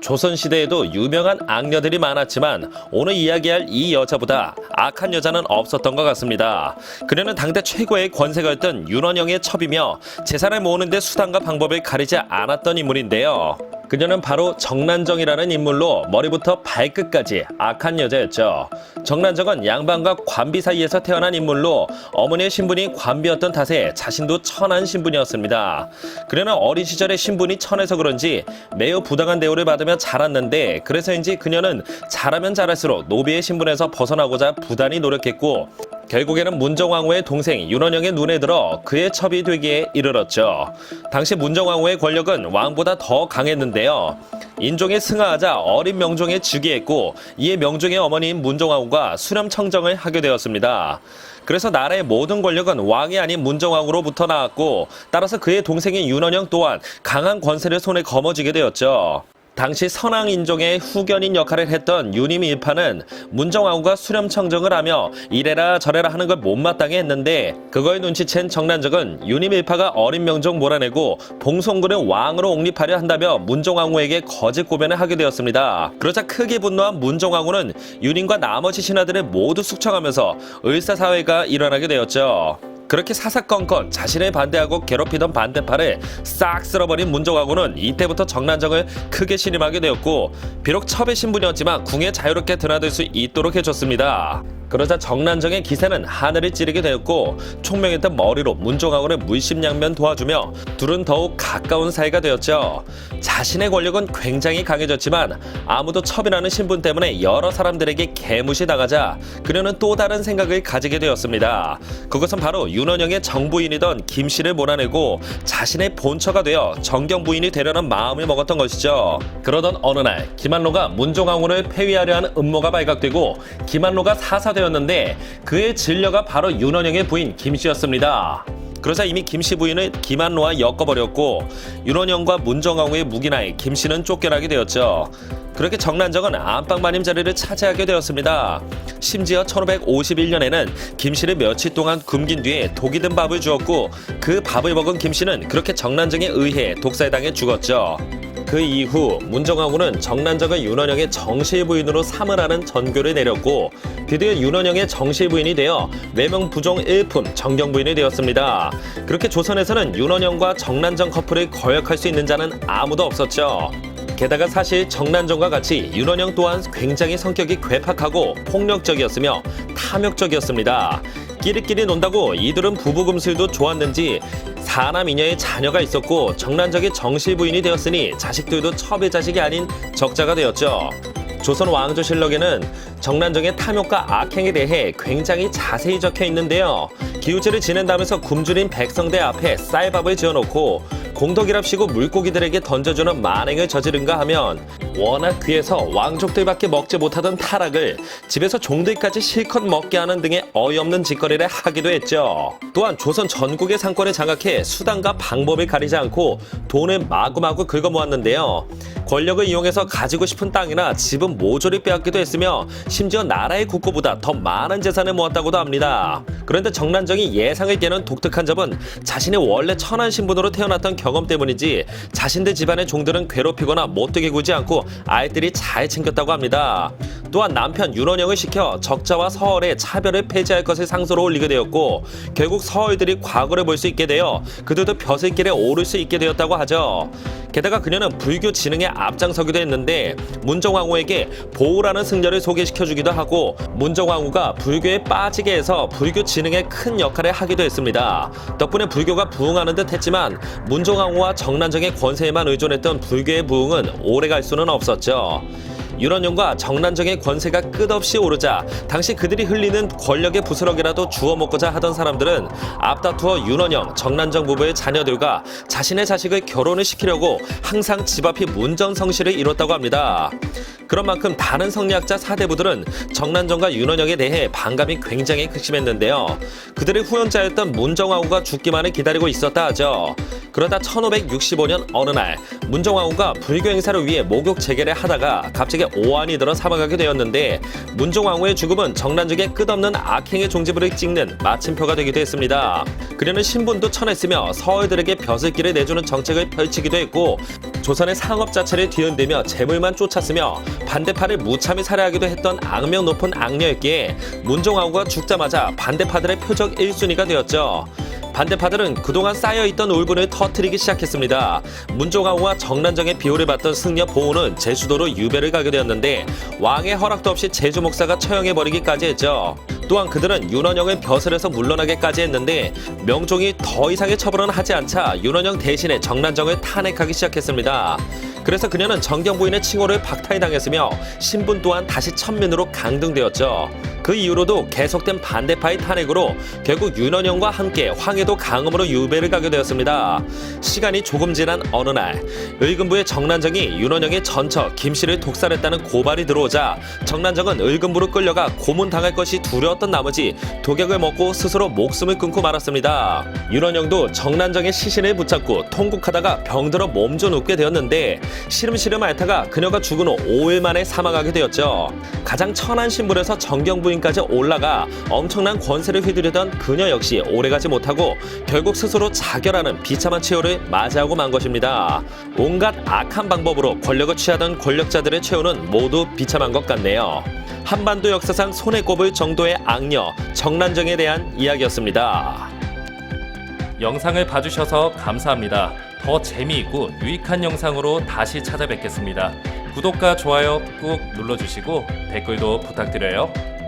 조선시대에도 유명한 악녀들이 많았지만 오늘 이야기할 이 여자보다 악한 여자는 없었던 것 같습니다. 그녀는 당대 최고의 권세가였던 윤원영의 첩이며 재산을 모으는 데 수단과 방법을 가리지 않았던 인물인데요. 그녀는 바로 정난정이라는 인물로 머리부터 발끝까지 악한 여자였죠. 정난정은 양반과 관비 사이에서 태어난 인물로 어머니의 신분이 관비였던 탓에 자신도 천한 신분이었습니다. 그녀는 어린 시절에 신분이 천해서 그런지 매우 부당한 대우를 받으며 자랐는데 그래서인지 그녀는 자라면 자랄수록 노비의 신분에서 벗어나고자 부단히 노력했고 결국에는 문정왕후의 동생 윤원영의 눈에 들어 그의 첩이 되기에 이르렀죠. 당시 문정왕후의 권력은 왕보다 더 강했는데요. 인종에 승하하자 어린 명종에 즉위했고 이에 명종의 어머니인 문정왕후가 수렴청정을 하게 되었습니다. 그래서 나라의 모든 권력은 왕이 아닌 문정왕후로부터 나왔고 따라서 그의 동생인 윤원영 또한 강한 권세를 손에 거머쥐게 되었죠. 당시 선왕인종의 후견인 역할을 했던 윤임 일파는 문정왕후가 수렴청정을 하며 이래라 저래라 하는 걸 못마땅해 했는데 그걸 눈치챈 정난정은 윤임 일파가 어린 명종 몰아내고 봉송군을 왕으로 옹립하려 한다며 문정왕후에게 거짓 고변을 하게 되었습니다. 그러자 크게 분노한 문정왕후는 윤임과 나머지 신하들을 모두 숙청하면서 을사사회가 일어나게 되었죠. 그렇게 사사건건 자신을 반대하고 괴롭히던 반대파를 싹 쓸어버린 문정왕후는 이때부터 정난정을 크게 신임하게 되었고 비록 첩의 신분이었지만 궁에 자유롭게 드나들 수 있도록 해줬습니다. 그러자 정난정의 기세는 하늘을 찌르게 되었고 총명했던 머리로 문정왕후를 물심양면 도와주며 둘은 더욱 가까운 사이가 되었죠. 자신의 권력은 굉장히 강해졌지만 아무도 첩이라는 신분 때문에 여러 사람들에게 개무시당하자 그녀는 또 다른 생각을 가지게 되었습니다. 그것은 바로 윤원영의 정부인이던 김씨를 몰아내고 자신의 본처가 되어 정경 부인이 되려는 마음을 먹었던 것이죠. 그러던 어느 날 김한로가 문정왕후를 폐위하려 하는 음모가 발각되고 김한로가 사사되었는데 그의 진려가 바로 윤원영의 부인 김씨였습니다. 그러자 이미 김씨 부인을 김한로와 엮어버렸고 윤원영과 문정왕후의 묵인하에 김씨는 쫓겨나게 되었죠. 그렇게 정난정은 안방마님 자리를 차지하게 되었습니다. 심지어 1551년에는 김씨를 며칠 동안 굶긴 뒤에 독이 든 밥을 주었고 그 밥을 먹은 김씨는 그렇게 정난정에 의해 독사에 당해 죽었죠. 그 이후 문정왕후는 정난정을 윤원영의 정실 부인으로 삼으라는 전교를 내렸고 드디어 윤원영의 정실 부인이 되어 외명 부종 일품 정경 부인이 되었습니다. 그렇게 조선에서는 윤원영과 정난정 커플을 거역할 수 있는 자는 아무도 없었죠. 게다가 사실 정난정과 같이 윤원영 또한 굉장히 성격이 괴팍하고 폭력적이었으며 탐욕적이었습니다. 끼리끼리 논다고 이들은 부부금슬도 좋았는지 사남이녀의 자녀가 있었고 정난정이 정실부인이 되었으니 자식들도 첩의 자식이 아닌 적자가 되었죠. 조선 왕조실록에는 정난정의 탐욕과 악행에 대해 굉장히 자세히 적혀 있는데요. 기우제를 지낸다면서 굶주린 백성대 앞에 쌀밥을 지어놓고 공덕이랍시고 물고기들에게 던져주는 만행을 저지른가 하면 워낙 귀해서 왕족들밖에 먹지 못하던 타락을 집에서 종들까지 실컷 먹게 하는 등의 어이없는 짓거리를 하기도 했죠. 또한 조선 전국의 상권을 장악해 수단과 방법을 가리지 않고 돈을 마구마구 긁어모았는데요. 권력을 이용해서 가지고 싶은 땅이나 집은 모조리 빼앗기도 했으며 심지어 나라의 국고보다 더 많은 재산을 모았다고도 합니다. 그런데 정난정이 예상을 깨는 독특한 점은 자신의 원래 천한 신분으로 태어났던 경험 때문이지 자신들 집안의 종들은 괴롭히거나 못되게 구지 않고 아이들이 잘 챙겼다고 합니다. 또한 남편 윤원영을 시켜 적자와 서얼의 차별을 폐지할 것을 상소로 올리게 되었고 결국 서얼들이 과거를 볼 수 있게 되어 그들도 벼슬길에 오를 수 있게 되었다고 하죠. 게다가 그녀는 불교 진흥에 앞장서기도 했는데 문정왕후에게 보우라는 승려를 소개시켜주기도 하고 문정왕후가 불교에 빠지게 해서 불교 진흥에 큰 역할을 하기도 했습니다. 덕분에 불교가 부흥하는 듯 했지만 문정왕후와 정난정의 권세에만 의존했던 불교의 부흥은 오래갈 수는 없었죠. 윤원영과 정난정의 권세가 끝없이 오르자 당시 그들이 흘리는 권력의 부스러기라도 주워 먹고자 하던 사람들은 앞다투어 윤원영, 정난정 부부의 자녀들과 자신의 자식을 결혼을 시키려고 항상 집 앞이 문전성시를 이뤘다고 합니다. 그런 만큼 다른 성리학자 사대부들은 정난정과 윤원영에 대해 반감이 굉장히 극심했는데요. 그들의 후연자였던 문정왕후가 죽기만을 기다리고 있었다 하죠. 그러다 1565년 어느 날 문종왕후가 불교 행사를 위해 목욕 재개를 하다가 갑자기 오한이 들어 사망하게 되었는데, 문종왕후의 죽음은 정란적의 끝없는 악행의 종지부를 찍는 마침표가 되기도 했습니다. 그녀는 신분도 천했으며 서얼들에게 벼슬길을 내주는 정책을 펼치기도 했고, 조선의 상업 자체를 뒤흔들며 재물만 쫓았으며 반대파를 무참히 살해하기도 했던 악명 높은 악녀였기에 문종왕후가 죽자마자 반대파들의 표적 1순위가 되었죠. 반대파들은 그동안 쌓여있던 울분을 터뜨리기 시작했습니다. 문종왕후와 정란정의 비호를 받던 승려 보호는 제주도로 유배를 가게 되었는데, 왕의 허락도 없이 제주 목사가 처형해버리기까지 했죠. 또한 그들은 윤원영을 벼슬에서 물러나게까지 했는데, 명종이 더 이상의 처벌은 하지 않자 윤원영 대신에 정란정을 탄핵하기 시작했습니다. 그래서 그녀는 정경 부인의 칭호를 박탈당했으며 신분 또한 다시 천민으로 강등되었죠. 그 이후로도 계속된 반대파의 탄핵으로 결국 윤원영과 함께 황해도 강음으로 유배를 가게 되었습니다. 시간이 조금 지난 어느 날, 을금부의 정란정이 윤원영의 전처 김씨를 독살했다는 고발이 들어오자 정란정은 을금부로 끌려가 고문당할 것이 두려웠던 나머지 독약을 먹고 스스로 목숨을 끊고 말았습니다. 윤원영도 정란정의 시신을 붙잡고 통곡하다가 병들어 몸 좀 눕게 되었는데, 시름시름 앓다가 그녀가 죽은 후 5일 만에 사망하게 되었죠. 가장 천한 신분에서 정경 부인까지 올라가 엄청난 권세를 휘두르던 그녀 역시 오래가지 못하고 결국 스스로 자결하는 비참한 최후를 맞이하고 만 것입니다. 온갖 악한 방법으로 권력을 취하던 권력자들의 최후는 모두 비참한 것 같네요. 한반도 역사상 손에 꼽을 정도의 악녀 정란정에 대한 이야기였습니다. 영상을 봐주셔서 감사합니다. 더 재미있고 유익한 영상으로 다시 찾아뵙겠습니다. 구독과 좋아요 꾹 눌러주시고 댓글도 부탁드려요.